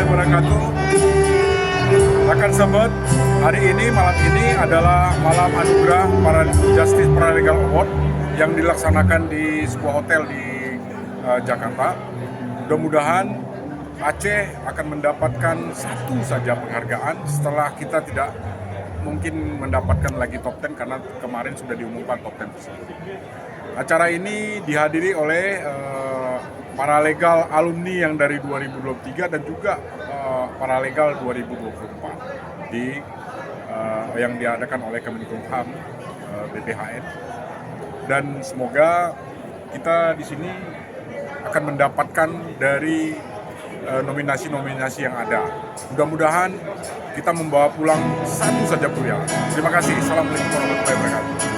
warahmatullahi wabarakatuh. Rekan sahabat, hari ini, malam ini adalah malam anugerah para Justice Paralegal Award yang dilaksanakan di sebuah hotel di Jakarta. Mudah-mudahan Aceh akan mendapatkan satu saja penghargaan setelah kita tidak mungkin mendapatkan lagi top 10 karena kemarin sudah diumumkan top 10 tersebut. Acara ini dihadiri oleh paralegal alumni yang dari 2023 dan juga paralegal 2024 yang diadakan oleh Kemenkumham BPHN, dan semoga kita di sini akan mendapatkan dari nominasi-nominasi yang ada. Mudah-mudahan kita membawa pulang satu saja pilihan. Terima kasih. Assalamualaikum warahmatullahi wabarakatuh.